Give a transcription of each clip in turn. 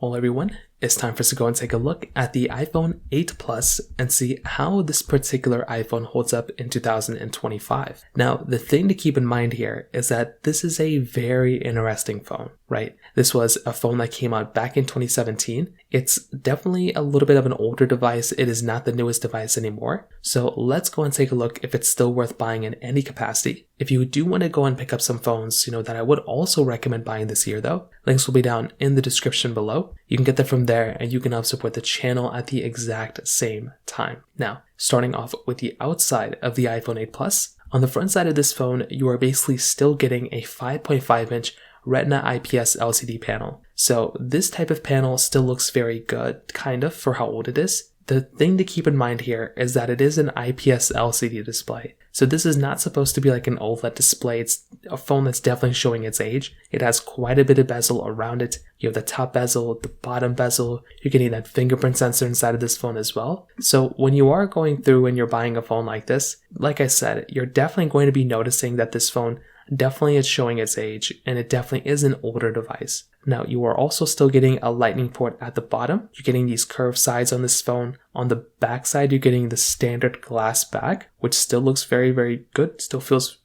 Well, everyone, it's time for us to go and take a look at the iPhone 8 Plus and see how this particular iPhone holds up in 2025. Now, the thing to keep in mind here is that this is a very interesting phone, right? This was a phone that came out back in 2017. It's definitely a little bit of an older device. It is not the newest device anymore. So let's go and take a look if it's still worth buying in any capacity. If you do want to go and pick up some phones, that I would also recommend buying this year though, links will be down in the description below. You can get them from there and you can help support the channel at the exact same time. Now, starting off with the outside of the iPhone 8 Plus, on the front side of this phone, you are basically still getting a 5.5-inch Retina IPS LCD panel. So this type of panel still looks very good, kind of, for how old it is. The thing to keep in mind here is that it is an IPS LCD display. So this is not supposed to be like an OLED display. It's a phone that's definitely showing its age. It has quite a bit of bezel around it. You have the top bezel, the bottom bezel. You're getting that fingerprint sensor inside of this phone as well. So when you are going through and you're buying a phone like this, like I said, you're definitely going to be noticing that this phone definitely is showing its age, and it definitely is an older device. Now, you are also still getting a lightning port at the bottom. You're getting these curved sides on this phone. On the back side, you're getting the standard glass back, which still looks very, very good. Still feels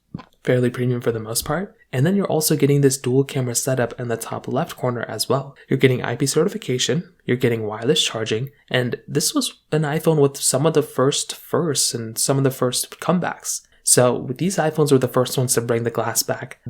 fairly premium for the most part. And then you're also getting this dual camera setup in the top left corner as well. You're getting IP certification, you're getting wireless charging, and this was an iPhone with some of the first and some of the first comebacks. So these iPhones were the first ones to bring the glass back,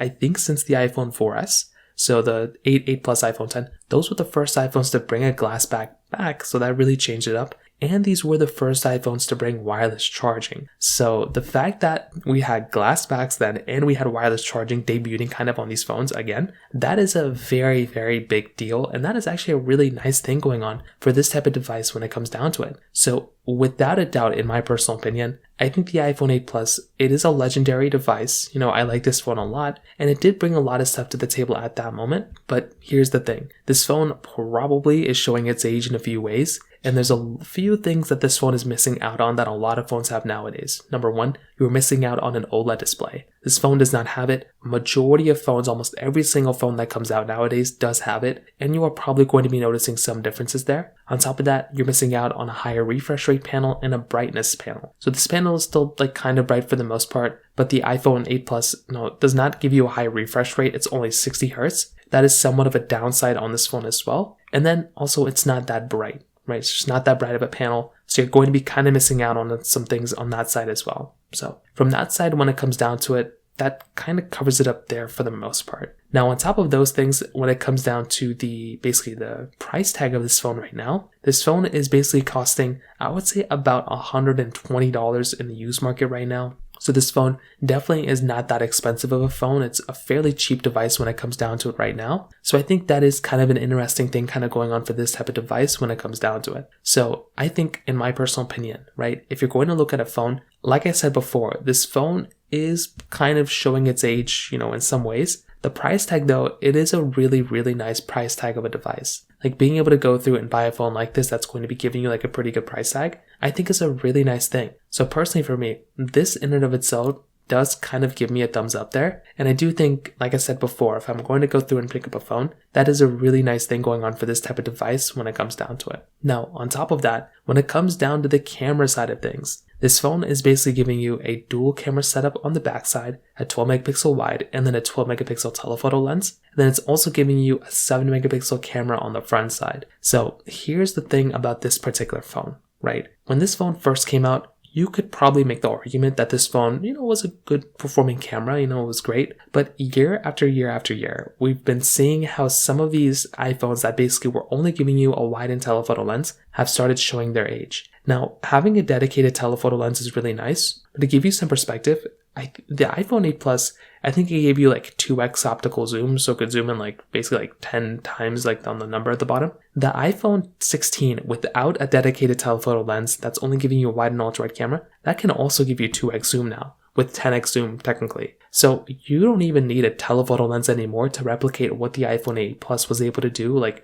I think, since the iPhone 4S. So the 8 Plus, iPhone 10, those were the first iPhones to bring a glass back, so that really changed it up. And these were the first iPhones to bring wireless charging. So the fact that we had glass backs then and we had wireless charging debuting kind of on these phones again, that is a very, very big deal. And that is actually a really nice thing going on for this type of device when it comes down to it. So without a doubt, in my personal opinion, I think the iPhone 8 Plus, it is a legendary device. I like this phone a lot, and it did bring a lot of stuff to the table at that moment. But here's the thing. This phone probably is showing its age in a few ways. And there's a few things that this phone is missing out on that a lot of phones have nowadays. Number one, you're missing out on an OLED display. This phone does not have it. Majority of phones, almost every single phone that comes out nowadays does have it. And you are probably going to be noticing some differences there. On top of that, you're missing out on a higher refresh rate panel and a brightness panel. So this panel is still kind of bright for the most part, but the iPhone 8 Plus does not give you a high refresh rate. It's only 60 Hz. That is somewhat of a downside on this phone as well. And then also it's not that bright. Right, it's just not that bright of a panel, so you're going to be kind of missing out on some things on that side as well. So from that side, when it comes down to it, that kind of covers it up there for the most part. Now, on top of those things, when it comes down to basically the price tag of this phone right now, this phone is basically costing, I would say, about $120 in the used market right now. So this phone definitely is not that expensive of a phone. It's a fairly cheap device when it comes down to it right now. So I think that is kind of an interesting thing kind of going on for this type of device when it comes down to it. So I think, in my personal opinion, right, if you're going to look at a phone, like I said before, this phone is kind of showing its age, in some ways. The price tag, though, it is a really, really nice price tag of a device. Being able to go through and buy a phone like this that's going to be giving you a pretty good price tag, I think is a really nice thing. So personally for me, this in and of itself does kind of give me a thumbs up there. And I do think, like I said before, if I'm going to go through and pick up a phone, that is a really nice thing going on for this type of device when it comes down to it. Now, on top of that, when it comes down to the camera side of things, this phone is basically giving you a dual camera setup on the backside, a 12 megapixel wide, and then a 12 megapixel telephoto lens. And then it's also giving you a 7 megapixel camera on the front side. So here's the thing about this particular phone, right? When this phone first came out, you could probably make the argument that this phone, was a good performing camera, it was great. But year after year after year, we've been seeing how some of these iPhones that basically were only giving you a wide and telephoto lens have started showing their age. Now, having a dedicated telephoto lens is really nice, but to give you some perspective, the iPhone 8 Plus, I think it gave you 2x optical zoom, so it could zoom in basically 10 times on the number at the bottom. The iPhone 16 without a dedicated telephoto lens that's only giving you a wide and ultra wide camera, that can also give you 2x zoom now, with 10x zoom technically. So you don't even need a telephoto lens anymore to replicate what the iPhone 8 Plus was able to do 8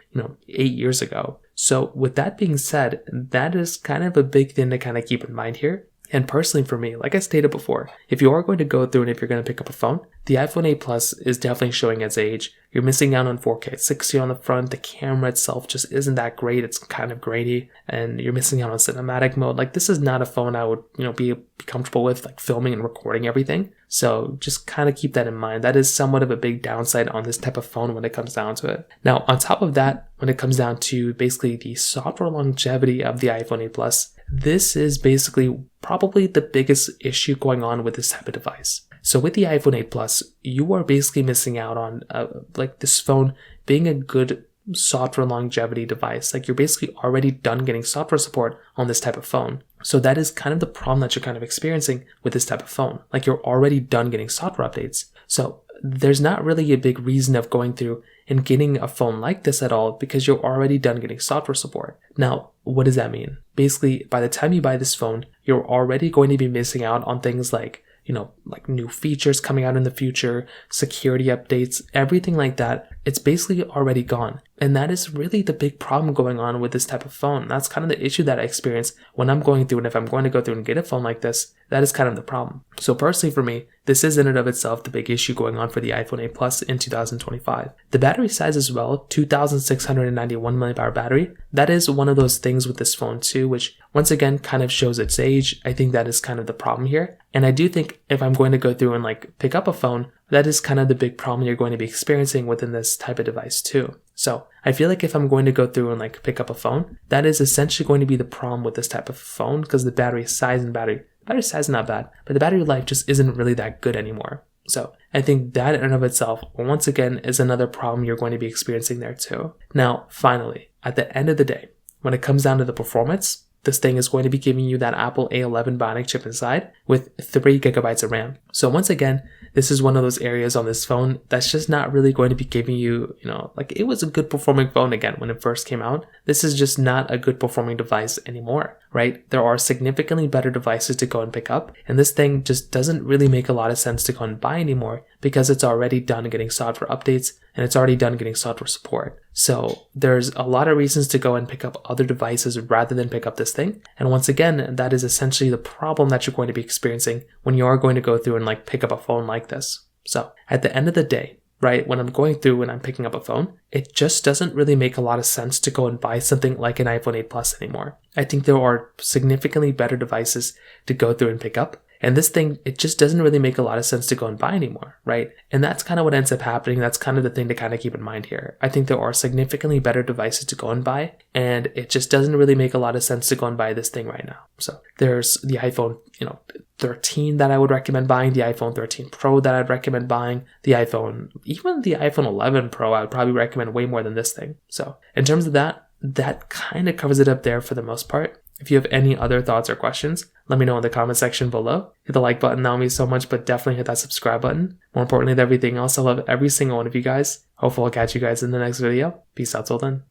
years ago. So with that being said, that is kind of a big thing to kind of keep in mind here. And personally for me, like I stated before, if you are going to go through and if you're going to pick up a phone, the iPhone 8 Plus is definitely showing its age. You're missing out on 4K 60 on the front. The camera itself just isn't that great. It's kind of grainy, and you're missing out on cinematic mode. Like, this is not a phone I would, be comfortable with, like filming and recording everything. So just kind of keep that in mind. That is somewhat of a big downside on this type of phone when it comes down to it. Now, on top of that, when it comes down to basically the software longevity of the iPhone 8 Plus, this is basically probably the biggest issue going on with this type of device. So with the iPhone 8 Plus, you are basically missing out on like this phone being a good software longevity device. Like, you're basically already done getting software support on this type of phone. So that is kind of the problem that you're kind of experiencing with this type of phone. Like, you're already done getting software updates. So there's not really a big reason of going through and getting a phone like this at all, because you're already done getting software support. Now, what does that mean? Basically, by the time you buy this phone, you're already going to be missing out on things like, like new features coming out in the future, security updates, everything like that. It's basically already gone. And that is really the big problem going on with this type of phone. That's kind of the issue that I experience when I'm going through, and if I'm going to go through and get a phone like this, that is kind of the problem. So personally for me, this is in and of itself the big issue going on for the iPhone 8 Plus in 2025. The battery size as well, 2,691 mAh battery. That is one of those things with this phone too, which once again kind of shows its age. I think that is kind of the problem here. And I do think if I'm going to go through and like pick up a phone, that is kind of the big problem you're going to be experiencing within this type of device too. So I feel like if I'm going to go through and like pick up a phone, that is essentially going to be the problem with this type of phone, because the battery size is not bad, but the battery life just isn't really that good anymore. So I think that in and of itself, once again, is another problem you're going to be experiencing there too. Now, finally, at the end of the day, when it comes down to the performance, this thing is going to be giving you that Apple A11 Bionic chip inside with 3 gigabytes of RAM. So once again, this is one of those areas on this phone that's just not really going to be giving you, like, it was a good performing phone again when it first came out. This is just not a good performing device anymore, right? There are significantly better devices to go and pick up, and this thing just doesn't really make a lot of sense to go and buy anymore, because it's already done getting software updates and it's already done getting software support. So there's a lot of reasons to go and pick up other devices rather than pick up this thing. And once again, that is essentially the problem that you're going to be experiencing when you are going to go through and like pick up a phone like this. So at the end of the day, right, when I'm going through and I'm picking up a phone, it just doesn't really make a lot of sense to go and buy something like an iPhone 8 Plus anymore. I think there are significantly better devices to go through and pick up. And this thing, it just doesn't really make a lot of sense to go and buy anymore, right? And that's kind of what ends up happening. That's kind of the thing to kind of keep in mind here. I think there are significantly better devices to go and buy, and it just doesn't really make a lot of sense to go and buy this thing right now. So there's the iPhone, 13 that I would recommend buying, the iPhone 13 Pro that I'd recommend buying, even the iPhone 11 Pro, I would probably recommend way more than this thing. So in terms of that kind of covers it up there for the most part. If you have any other thoughts or questions, let me know in the comment section below. Hit the like button, that would mean so much, but definitely hit that subscribe button. More importantly than everything else, I love every single one of you guys. Hopefully I'll catch you guys in the next video. Peace out till then.